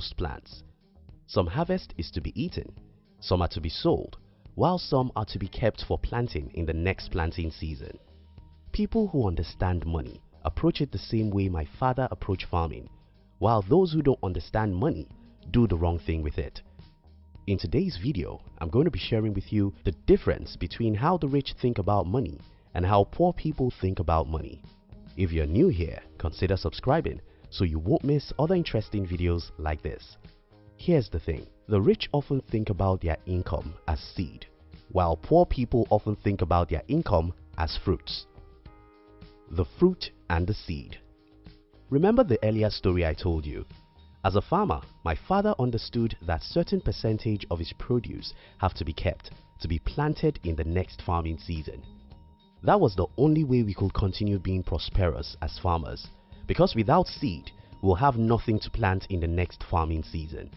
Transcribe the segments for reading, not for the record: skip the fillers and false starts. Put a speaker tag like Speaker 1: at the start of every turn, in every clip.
Speaker 1: most plants. Some harvest is to be eaten, some are to be sold, while some are to be kept for planting in the next planting season. People who understand money approach it the same way my father approached farming, while those who don't understand money do the wrong thing with it. In today's video, I'm going to be sharing with you the difference between how the rich think about money and how poor people think about money. If you're new here, consider subscribing so you won't miss other interesting videos like this. Here's the thing, the rich often think about their income as seed, while poor people often think about their income as fruits. The fruit and the seed. Remember the earlier story I told you? As a farmer, my father understood that certain percentage of his produce have to be kept to be planted in the next farming season. That was the only way we could continue being prosperous as farmers, because without seed, we'll have nothing to plant in the next farming season.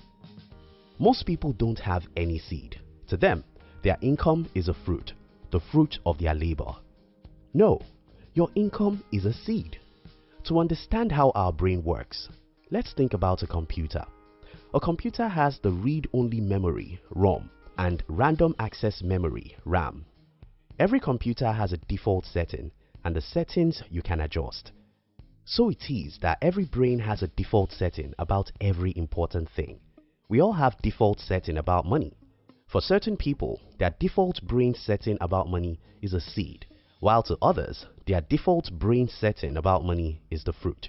Speaker 1: Most people don't have any seed. To them, their income is a fruit, the fruit of their labor. No, your income is a seed. To understand how our brain works, let's think about a computer. A computer has the read-only memory, ROM, and random access memory, RAM. Every computer has a default setting, and the settings you can adjust. So it is that every brain has a default setting about every important thing. We all have default setting about money. For certain people, their default brain setting about money is a seed, while to others, their default brain setting about money is the fruit.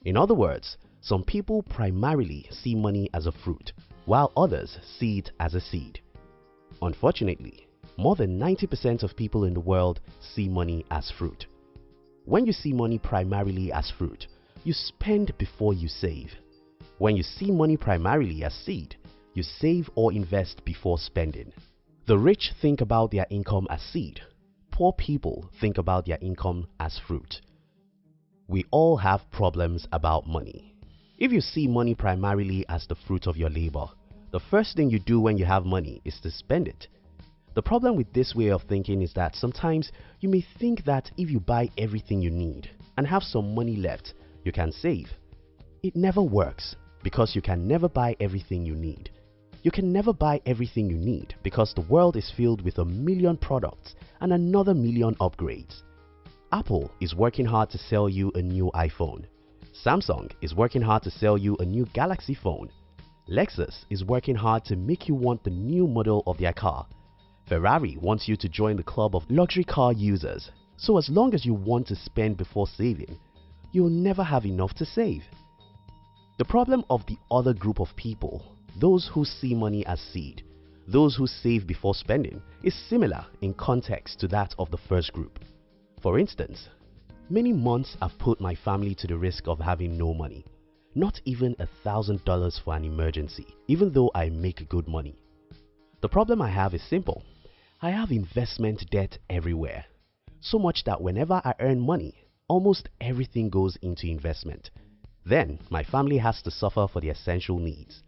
Speaker 1: In other words, some people primarily see money as a fruit, while others see it as a seed. Unfortunately, more than 90% of people in the world see money as fruit. When you see money primarily as fruit, you spend before you save. When you see money primarily as seed, you save or invest before spending. The rich think about their income as seed. Poor people think about their income as fruit. We all have problems about money. If you see money primarily as the fruit of your labor, the first thing you do when you have money is to spend it. The problem with this way of thinking is that sometimes you may think that if you buy everything you need and have some money left, you can save. It never works because you can never buy everything you need. You can never buy everything you need because the world is filled with 1 million products and another million upgrades. Apple is working hard to sell you a new iPhone. Samsung is working hard to sell you a new Galaxy phone. Lexus is working hard to make you want the new model of their car. Ferrari wants you to join the club of luxury car users. So as long as you want to spend before saving, you'll never have enough to save. The problem of the other group of people, those who see money as seed, those who save before spending, is similar in context to that of the first group. For instance, many months I've put my family to the risk of having no money, not even $1,000 for an emergency, even though I make good money. The problem I have is simple. I have investment debt everywhere, so much that whenever I earn money, almost everything goes into investment. Then my family has to suffer for the essential needs.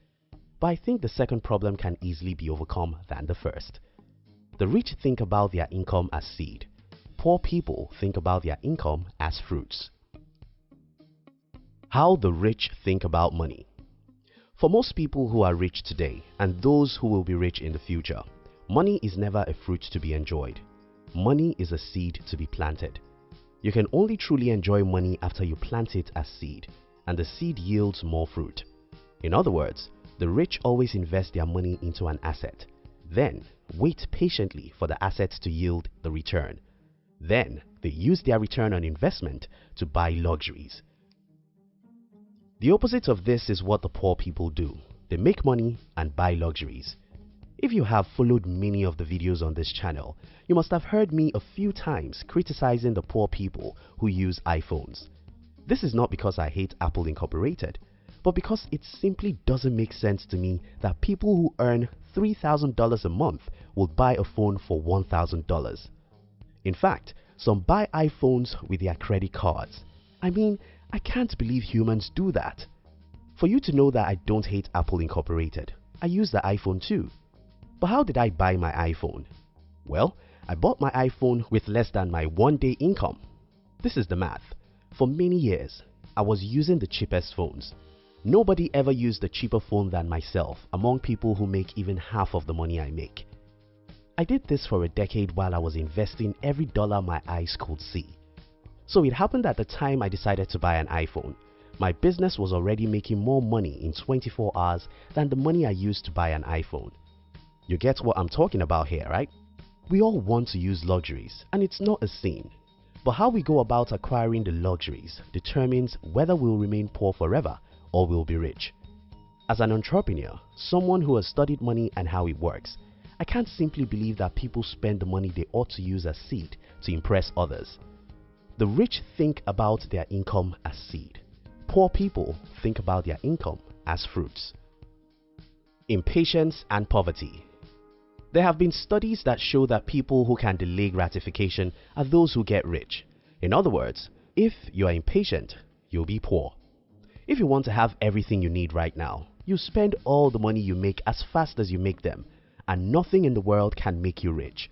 Speaker 1: But I think the second problem can easily be overcome than the first. The rich think about their income as seed. Poor people think about their income as fruits. How the rich think about money. For most people who are rich today and those who will be rich in the future, money is never a fruit to be enjoyed. Money is a seed to be planted. You can only truly enjoy money after you plant it as seed, and the seed yields more fruit. In other words, the rich always invest their money into an asset, then wait patiently for the assets to yield the return. Then they use their return on investment to buy luxuries. The opposite of this is what the poor people do. They make money and buy luxuries. If you have followed many of the videos on this channel, you must have heard me a few times criticizing the poor people who use iPhones. This is not because I hate Apple Incorporated, but because it simply doesn't make sense to me that people who earn $3,000 a month will buy a phone for $1,000. In fact, some buy iPhones with their credit cards. I mean, I can't believe humans do that. For you to know that I don't hate Apple Incorporated, I use the iPhone too. But how did I buy my iPhone? Well, I bought my iPhone with less than my one-day income. This is the math. For many years, I was using the cheapest phones. Nobody ever used a cheaper phone than myself among people who make even half of the money I make. I did this for a decade while I was investing every dollar my eyes could see. So it happened at the time I decided to buy an iPhone. My business was already making more money in 24 hours than the money I used to buy an iPhone. You get what I'm talking about here, right? We all want to use luxuries, and it's not a sin. But how we go about acquiring the luxuries determines whether we'll remain poor forever or we'll be rich. As an entrepreneur, someone who has studied money and how it works, I can't simply believe that people spend the money they ought to use as seed to impress others. The rich think about their income as seed. Poor people think about their income as fruits. Impatience and poverty. There have been studies that show that people who can delay gratification are those who get rich. In other words, if you are impatient, you'll be poor. If you want to have everything you need right now, you spend all the money you make as fast as you make them, and nothing in the world can make you rich.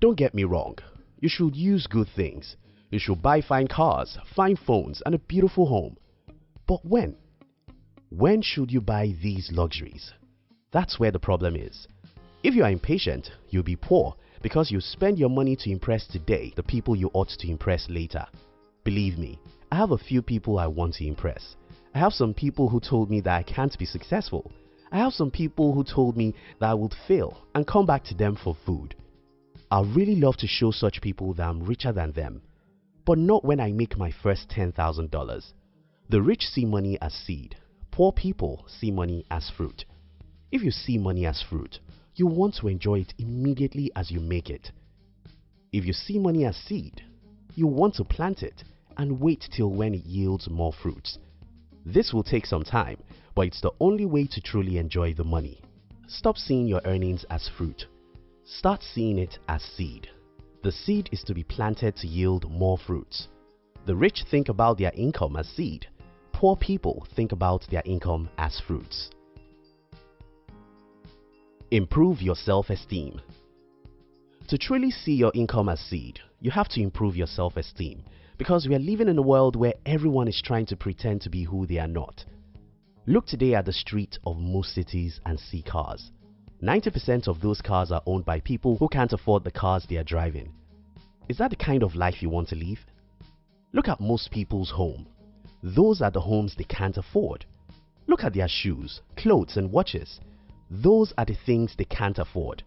Speaker 1: Don't get me wrong, you should use good things. You should buy fine cars, fine phones, and a beautiful home. But when? When should you buy these luxuries? That's where the problem is. If you are impatient, you'll be poor because you spend your money to impress today the people you ought to impress later. Believe me, I have a few people I want to impress. I have some people who told me that I can't be successful. I have some people who told me that I would fail and come back to them for food. I really love to show such people that I'm richer than them, but not when I make my first $10,000. The rich see money as seed. Poor people see money as fruit. If you see money as fruit, you want to enjoy it immediately as you make it. If you see money as seed, you want to plant it and wait till when it yields more fruits. This will take some time, but it's the only way to truly enjoy the money. Stop seeing your earnings as fruit. Start seeing it as seed. The seed is to be planted to yield more fruits. The rich think about their income as seed. Poor people think about their income as fruits. Improve your self-esteem. To truly see your income as seed, you have to improve your self-esteem because we are living in a world where everyone is trying to pretend to be who they are not. Look today at the street of most cities and see cars. 90% of those cars are owned by people who can't afford the cars they are driving. Is that the kind of life you want to live? Look at most people's home. Those are the homes they can't afford. Look at their shoes, clothes and watches. Those are the things they can't afford.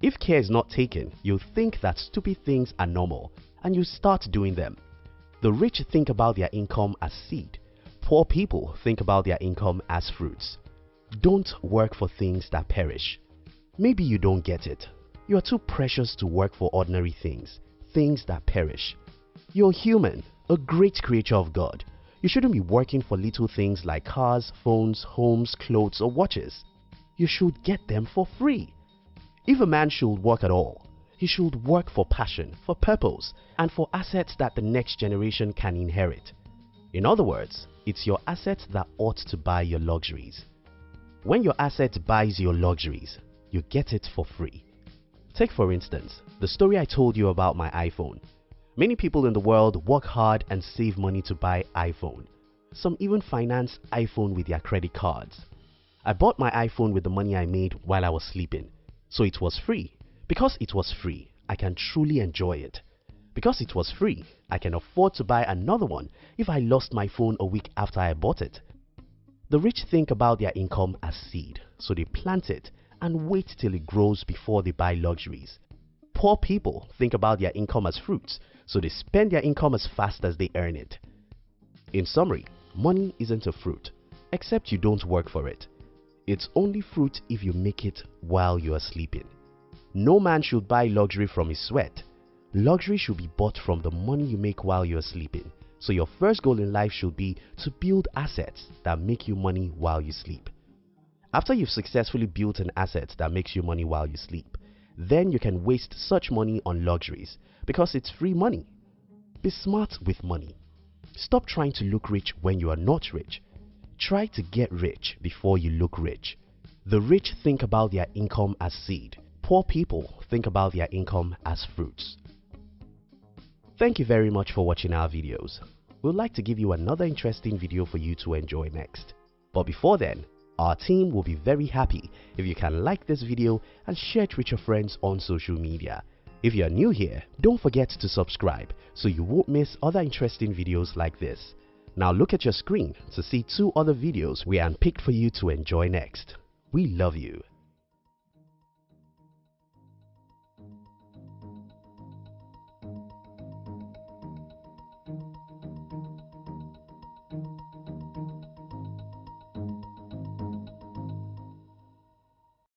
Speaker 1: If care is not taken, you'll think that stupid things are normal and you start doing them. The rich think about their income as seed. Poor people think about their income as fruits. Don't work for things that perish. Maybe you don't get it. You are too precious to work for ordinary things, things that perish. You're human, a great creature of God. You shouldn't be working for little things like cars, phones, homes, clothes or watches. You should get them for free. If a man should work at all, he should work for passion, for purpose, and for assets that the next generation can inherit. In other words, it's your assets that ought to buy your luxuries. When your asset buys your luxuries, you get it for free. Take for instance, the story I told you about my iPhone. Many people in the world work hard and save money to buy iPhone. Some even finance iPhone with their credit cards. I bought my iPhone with the money I made while I was sleeping. So it was free. Because it was free, I can truly enjoy it. Because it was free, I can afford to buy another one if I lost my phone a week after I bought it. The rich think about their income as seed, so they plant it and wait till it grows before they buy luxuries. Poor people think about their income as fruits, so they spend their income as fast as they earn it. In summary, money isn't a fruit, except you don't work for it. It's only fruit if you make it while you are sleeping. No man should buy luxury from his sweat. Luxury should be bought from the money you make while you are sleeping. So your first goal in life should be to build assets that make you money while you sleep. After you've successfully built an asset that makes you money while you sleep, then you can waste such money on luxuries because it's free money. Be smart with money. Stop trying to look rich when you are not rich. Try to get rich before you look rich. The rich think about their income as seed. Poor people think about their income as fruits. Thank you very much for watching our videos. we'd like to give you another interesting video for you to enjoy next. But before then, our team will be very happy if you can like this video and share it with your friends on social media. If you are new here, don't forget to subscribe so you won't miss other interesting videos like this. Now look at your screen to see 2 other videos we handpicked for you to enjoy next. We love you.